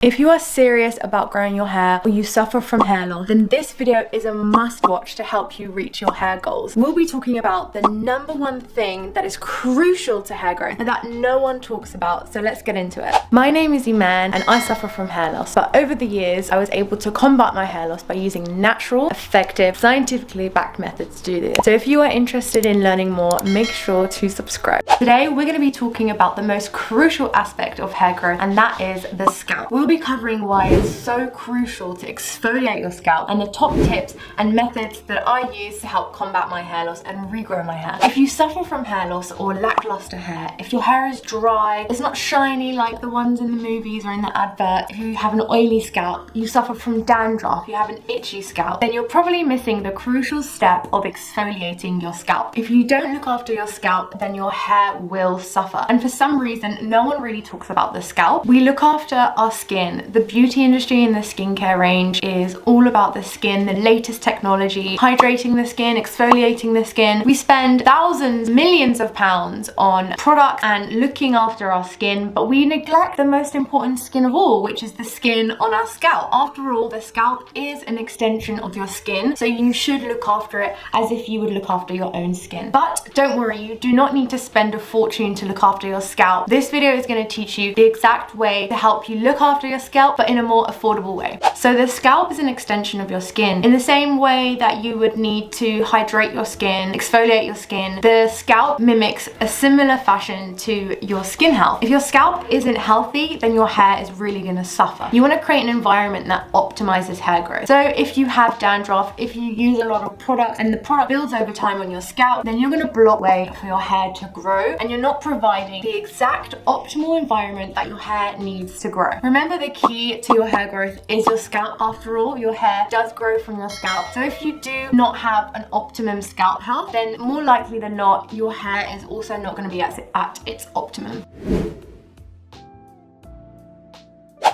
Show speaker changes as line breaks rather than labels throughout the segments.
If you are serious about growing your hair or you suffer from hair loss, then this video is a must watch to help you reach your hair goals. We'll be talking about the #1 thing that is crucial to hair growth and that no one talks about, so let's get into it. My name is Iman and I suffer from hair loss, but over the years I was able to combat my hair loss by using natural, effective, scientifically backed methods to do this. So if you are interested in learning more, make sure to subscribe. Today we're going to be talking about the most crucial aspect of hair growth, and that is the scalp. We'll be covering why it's so crucial to exfoliate your scalp and the top tips and methods that I use to help combat my hair loss and regrow my hair. If you suffer from hair loss or lackluster hair, if your hair is dry, it's not shiny like the ones in the movies or in the advert, if you have an oily scalp, you suffer from dandruff, you have an itchy scalp, then you're probably missing the crucial step of exfoliating your scalp. If you don't look after your scalp, then your hair will suffer. And for some reason, no one really talks about the scalp. We look after our skin. The beauty industry and the skincare range is all about the skin, the latest technology, hydrating the skin, exfoliating the skin. We spend thousands, millions of pounds on products and looking after our skin, but we neglect the most important skin of all, which is the skin on our scalp. After all, the scalp is an extension of your skin, so you should look after it as if you would look after your own skin. But don't worry, you do not need to spend a fortune to look after your scalp. This video is going to teach you the exact way to help you look after your scalp, but in a more affordable way. So the scalp is an extension of your skin. In the same way that you would need to hydrate your skin, exfoliate your skin, the scalp mimics a similar fashion to your skin health. If your scalp isn't healthy, then your hair is really going to suffer. You want to create an environment that optimizes hair growth. So if you have dandruff, if you use a lot of product and the product builds over time on your scalp, then you're going to block way for your hair to grow, and you're not providing the exact optimal environment that your hair needs to grow. Remember, the key to your hair growth is your scalp. After all, your hair does grow from your scalp. So if you do not have an optimum scalp health, then more likely than not, your hair is also not going to be at its optimum.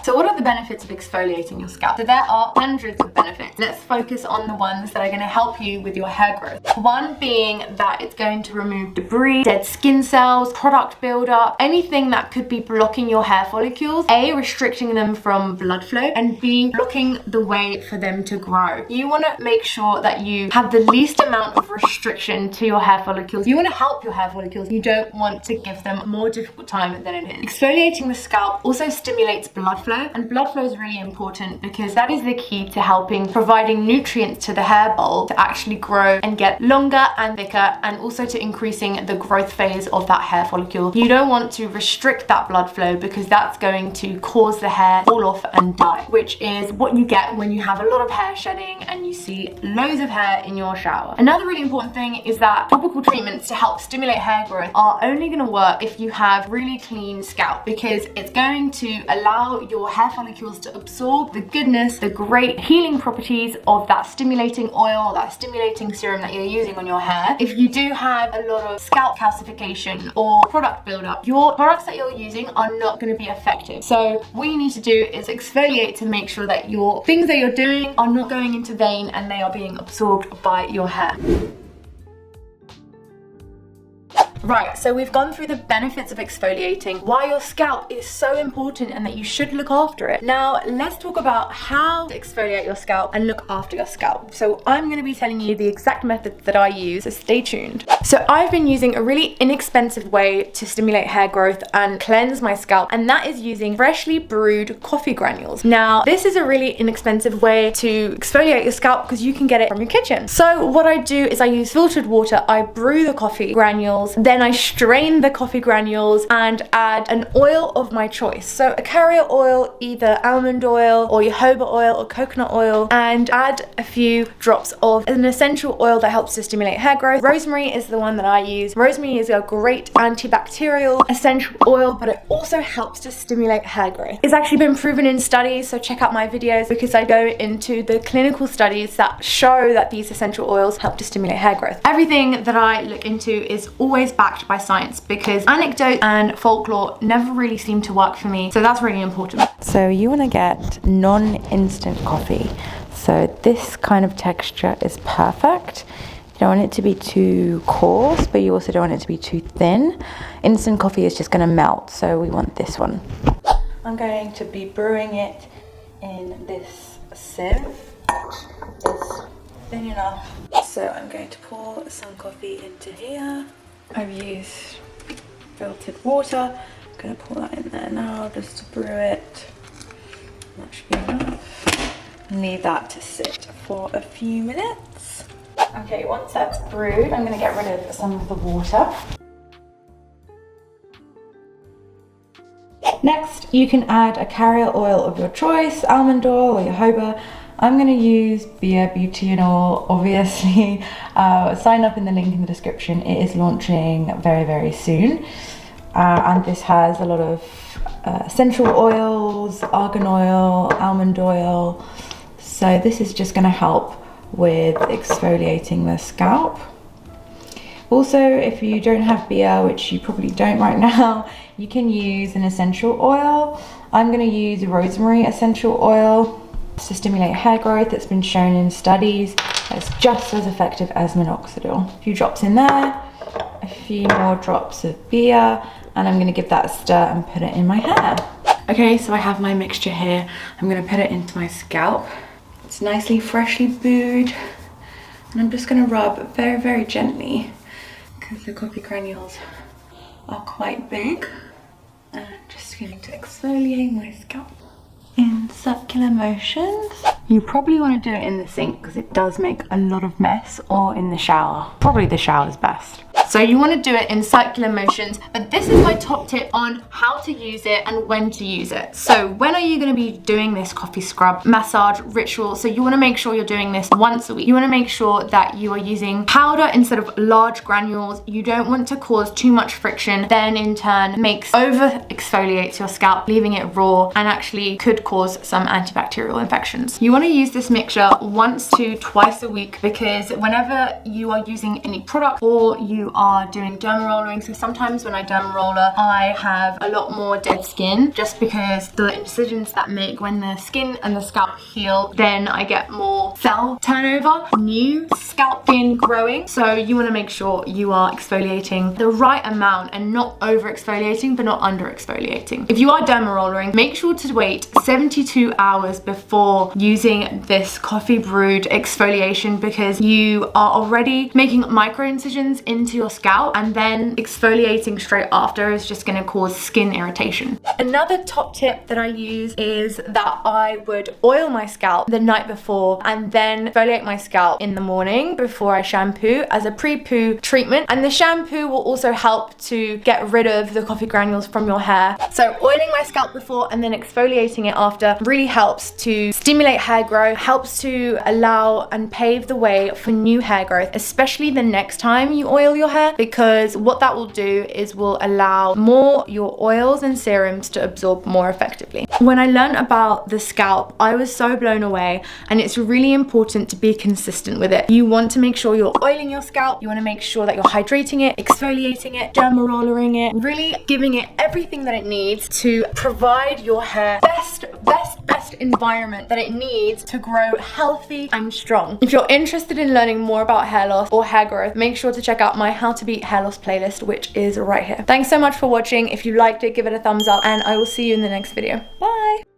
So what are the benefits of exfoliating your scalp? So there are hundreds of benefits. Let's focus on the ones that are going to help you with your hair growth. One being that it's going to remove debris, dead skin cells, product buildup, anything that could be blocking your hair follicles, A, restricting them from blood flow, and B, blocking the way for them to grow. You want to make sure that you have the least amount of restriction to your hair follicles. You want to help your hair follicles. You don't want to give them a more difficult time than it is. Exfoliating the scalp also stimulates blood flow. And blood flow is really important because that is the key to providing nutrients to the hair bulb to actually grow and get longer and thicker, and also to increasing the growth phase of that hair follicle. You don't want to restrict that blood flow because that's going to cause the hair fall off and die, which is what you get when you have a lot of hair shedding and you see loads of hair in your shower. Another really important thing is that topical treatments to help stimulate hair growth are only going to work if you have really clean scalp, because it's going to allow your hair follicles to absorb the goodness, the great healing properties of that stimulating oil, that stimulating serum that you're using on your hair. If you do have a lot of scalp calcification or product buildup, your products that you're using are not going to be effective. So what you need to do is exfoliate to make sure that your things that you're doing are not going into vein and they are being absorbed by your hair. Right, so we've gone through the benefits of exfoliating, why your scalp is so important and that you should look after it. Now, let's talk about how to exfoliate your scalp and look after your scalp. So I'm going to be telling you the exact methods that I use, so stay tuned. So I've been using a really inexpensive way to stimulate hair growth and cleanse my scalp, and that is using freshly brewed coffee granules. Now, this is a really inexpensive way to exfoliate your scalp because you can get it from your kitchen. So what I do is I use filtered water, I brew the coffee granules, then I strain the coffee granules and add an oil of my choice. So a carrier oil, either almond oil or jojoba oil or coconut oil, and add a few drops of an essential oil that helps to stimulate hair growth. Rosemary is the one that I use. Rosemary is a great antibacterial essential oil, but it also helps to stimulate hair growth. It's actually been proven in studies, so check out my videos because I go into the clinical studies that show that these essential oils help to stimulate hair growth. Everything that I look into is always backed by science because anecdote and folklore never really seem to work for me, so that's really important.
So you want to get non-instant coffee. So this kind of texture is perfect. You don't want it to be too coarse, but you also don't want it to be too thin. Instant coffee is just going to melt, so we want this one. I'm going to be brewing it in this sieve. It's thin enough. So I'm going to pour some coffee into here. I've used filtered water. I'm going to pour that in there now just to brew it. That should be enough. Leave that to sit for a few minutes. Okay, once that's brewed, I'm going to get rid of some of the water. Next, you can add a carrier oil of your choice, almond oil or jojoba. I'm going to use Bia Beauty and Oil, obviously. Sign up in the link in the description. It is launching very, very soon. And this has a lot of essential oils, argan oil, almond oil. So this is just going to help with exfoliating the scalp. Also, if you don't have Bia, which you probably don't right now, you can use an essential oil. I'm going to use rosemary essential oil to stimulate hair growth. It's been shown in studies that it's just as effective as minoxidil. A few drops in there, a few more drops of Bia, and I'm going to give that a stir and put it in my hair. Okay, so I have my mixture here. I'm going to put it into my scalp. It's nicely freshly brewed, and I'm just going to rub very, very gently because the coffee granules are quite big. And I'm just going to exfoliate my scalp in circular motions. You probably want to do it in the sink because it does make a lot of mess, or in the shower. Probably the shower is best. So you want to do it in circular motions, but this is my top tip on how to use it and when to use it. So when are you going to be doing this coffee scrub massage ritual? So you want to make sure you're doing this once a week. You want to make sure that you are using powder instead of large granules. You don't want to cause too much friction, then in turn makes over exfoliates your scalp, leaving it raw and actually could cause some antibacterial infections. You want to use this mixture once to twice a week, because whenever you are using any product or you are doing derma rollering, so sometimes when I derma roller I have a lot more dead skin just because the incisions that make when the skin and the scalp heal, then I get more cell turnover, new scalp skin growing. So you want to make sure you are exfoliating the right amount and not over exfoliating but not under exfoliating. If you are derma rollering, make sure to wait 72 hours before using this coffee brewed exfoliation, because you are already making micro incisions into your scalp, and then exfoliating straight after is just going to cause skin irritation. Another top tip that I use is that I would oil my scalp the night before and then exfoliate my scalp in the morning before I shampoo as a pre-poo treatment, and the shampoo will also help to get rid of the coffee granules from your hair. So oiling my scalp before and then exfoliating it after really helps to stimulate hair growth, helps to allow and pave the way for new hair growth, especially the next time you oil your hair, because what that will do is will allow more your oils and serums to absorb more effectively. When I learned about the scalp, I was so blown away, and it's really important to be consistent with it. You want to make sure you're oiling your scalp, you want to make sure that you're hydrating it, exfoliating it, derma rollering it, really giving it everything that it needs to provide your hair best environment that it needs to grow healthy and strong. If you're interested in learning more about hair loss or hair growth, make sure to check out my How to Beat Hair Loss playlist, which is right here. Thanks so much for watching. If you liked it, give it a thumbs up, and I will see you in the next video. Bye!